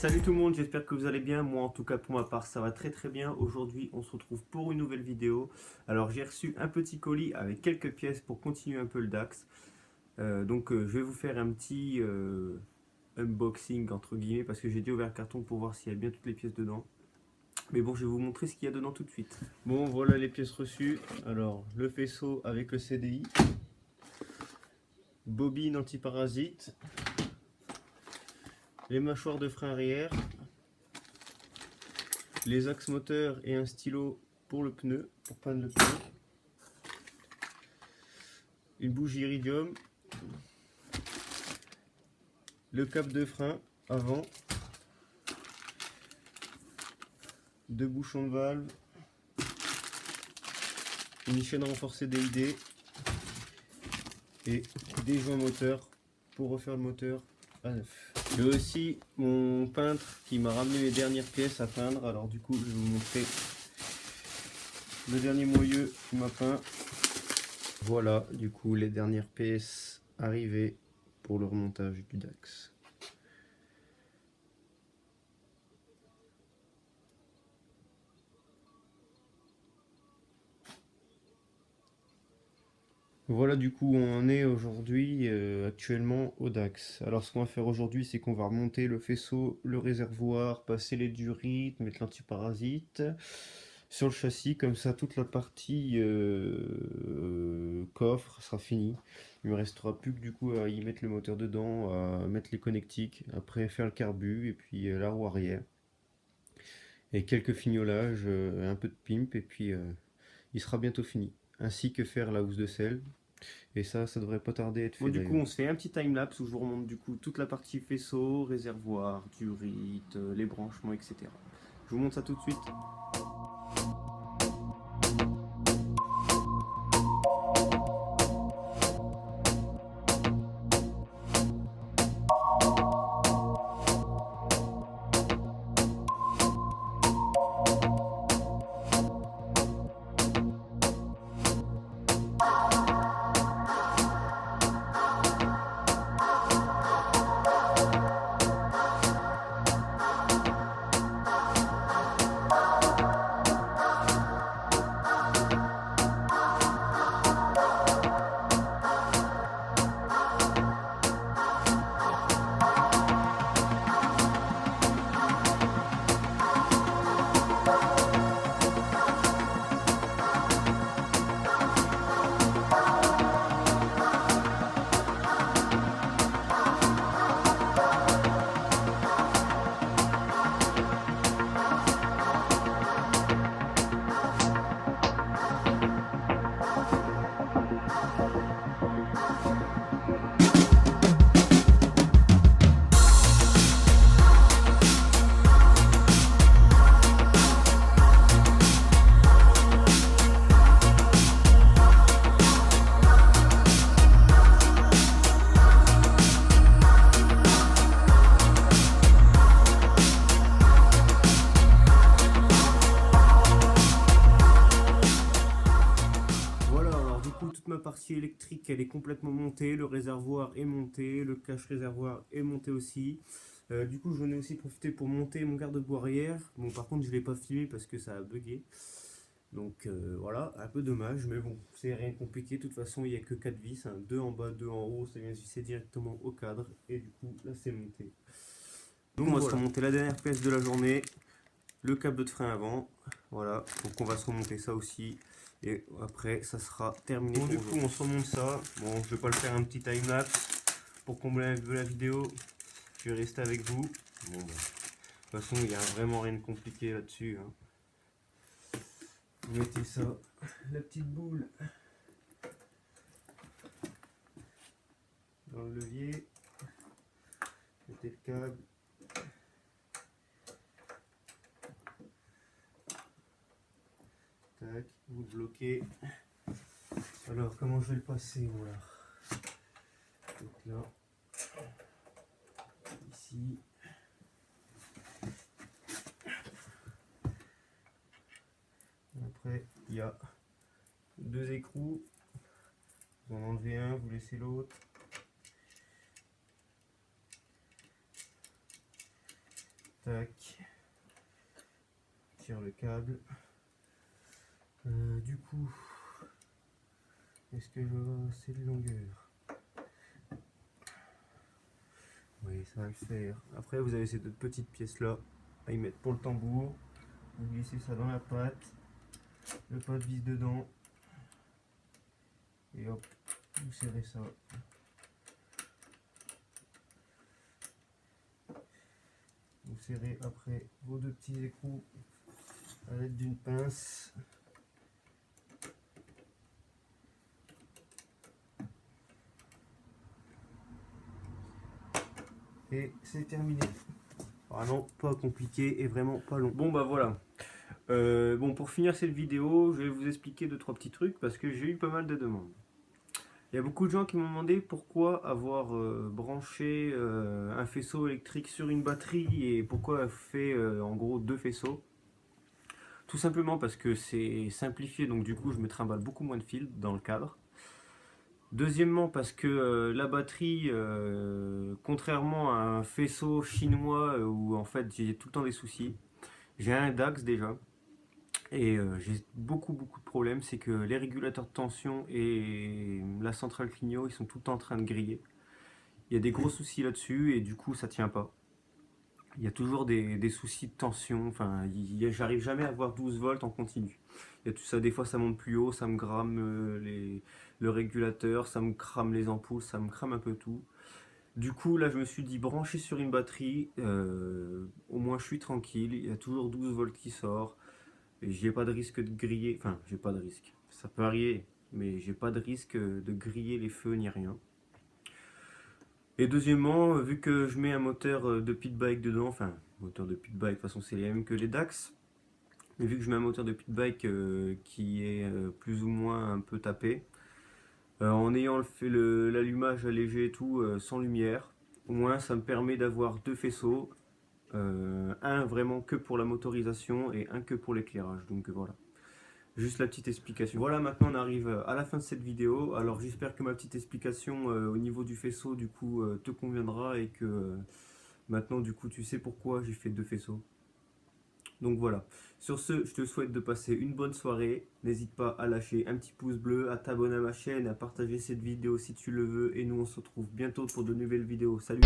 Salut tout le monde, j'espère que vous allez bien. Moi en tout cas pour ma part ça va très bien. Aujourd'hui on se retrouve pour une nouvelle vidéo. Alors j'ai reçu un petit colis avec quelques pièces pour continuer un peu le DAX. Je vais vous faire un petit unboxing entre guillemets parce que j'ai dû ouvrir le carton pour voir s'il y a bien toutes les pièces dedans. Mais bon, je vais vous montrer ce qu'il y a dedans tout de suite. Bon, voilà les pièces reçues. Alors le faisceau avec le CDI, bobine antiparasite, les mâchoires de frein arrière, les axes moteurs et un stylo pour le pneu, pour peindre le pneu, une bougie iridium, le cap de frein avant, deux bouchons de valve, une chaîne renforcée DID et des joints moteurs pour refaire le moteur à neuf. J'ai aussi mon peintre qui m'a ramené les dernières pièces à peindre. Alors du coup je vais vous montrer le dernier moyeu qui m'a peint. Voilà du coup les dernières pièces arrivées pour le remontage du DAX. Voilà du coup on en est aujourd'hui actuellement au DAX. Alors ce qu'on va faire aujourd'hui c'est qu'on va remonter le faisceau, le réservoir, passer les durites, mettre l'antiparasite sur le châssis, comme ça toute la partie coffre sera finie. Il me restera plus que du coup à y mettre le moteur dedans, à mettre les connectiques, après faire le carbu et puis la roue arrière. Et quelques fignolages, un peu de pimp et puis il sera bientôt fini. Ainsi que faire la housse de selle. Et ça devrait pas tarder à être fait. Bon, du coup, on se fait un petit time-lapse où je vous remonte du coup toute la partie faisceau, réservoir, durite, les branchements, etc. Je vous montre ça tout de suite. Toute ma partie électrique elle est complètement montée, le réservoir est monté, le cache réservoir est monté aussi. Du coup j'en ai aussi profité pour monter mon garde-boue arrière. Bon par contre je ne l'ai pas filmé parce que ça a bugué. Donc voilà, un peu dommage, mais bon, c'est rien de compliqué. De toute façon, il n'y a que 4 vis, hein, 2 en bas, 2 en haut, ça vient se visser directement au cadre. Et du coup, là c'est monté. Donc on va se remonter la dernière pièce de la journée, le câble de frein avant. Voilà, donc on va se remonter ça aussi. Et après, ça sera terminé. Bon, du coup, on se remonte ça. Bon, je vais pas le faire un petit time-lapse pour combler un peu la vidéo. Je vais rester avec vous. Bon, bah, de toute façon, il n'y a vraiment rien de compliqué là-dessus. Hein. Vous mettez ça, la petite boule dans le levier. Mettez le câble. Tac, vous bloquez. Alors, comment je vais le passer, voilà. Donc là, ici. Après, il y a deux écrous. Vous en enlevez un, vous laissez l'autre. Tac. Tire le câble. Du coup, est-ce que je vois assez de longueur? Oui, ça va le faire. Après, vous avez ces deux petites pièces là à y mettre pour le tambour. Vous glissez ça dans la pâte. Le pâte vise dedans. Et hop, vous serrez ça. Vous serrez après vos deux petits écrous à l'aide d'une pince. Et c'est terminé. Vraiment pas compliqué et vraiment pas long. Bon bah voilà. Bon, pour finir cette vidéo, je vais vous expliquer 2-3 petits trucs parce que j'ai eu pas mal de demandes. Il y a beaucoup de gens qui m'ont demandé pourquoi avoir branché un faisceau électrique sur une batterie et pourquoi fait en gros 2 faisceaux. Tout simplement parce que c'est simplifié, donc du coup je me trimballe beaucoup moins de fils dans le cadre. Deuxièmement parce que la batterie, contrairement à un faisceau chinois où en fait j'ai tout le temps des soucis, j'ai un DAX déjà. Et j'ai beaucoup de problèmes, c'est que les régulateurs de tension et la centrale clignot, ils sont tout le temps en train de griller. Il y a des gros soucis là-dessus et du coup ça tient pas. Il y a toujours des soucis de tension, enfin j'arrive jamais à avoir 12 volts en continu. Il y a tout ça, des fois ça monte plus haut, ça me crame le régulateur, ça me crame les ampoules, ça me crame un peu tout. Du coup là je me suis dit brancher sur une batterie, au moins je suis tranquille, il y a toujours 12 volts qui sort. J'ai pas de risque de griller, enfin j'ai pas de risque, ça peut arriver, mais j'ai pas de risque de griller les feux ni rien. Et deuxièmement, vu que je mets un moteur de pit bike dedans, enfin moteur de pit bike, de toute façon c'est les mêmes que les DAX, mais vu que je mets un moteur de pit bike qui est plus ou moins un peu tapé, en ayant fait l'allumage allégé et tout sans lumière, au moins ça me permet d'avoir 2 faisceaux. Un vraiment que pour la motorisation et un que pour l'éclairage, donc voilà. Juste la petite explication. Voilà, maintenant on arrive à la fin de cette vidéo. Alors j'espère que ma petite explication au niveau du faisceau du coup te conviendra et que maintenant du coup tu sais pourquoi j'ai fait 2 faisceaux. Donc voilà. Sur ce, je te souhaite de passer une bonne soirée. N'hésite pas à lâcher un petit pouce bleu, à t'abonner à ma chaîne, à partager cette vidéo si tu le veux. Et nous on se retrouve bientôt pour de nouvelles vidéos. Salut!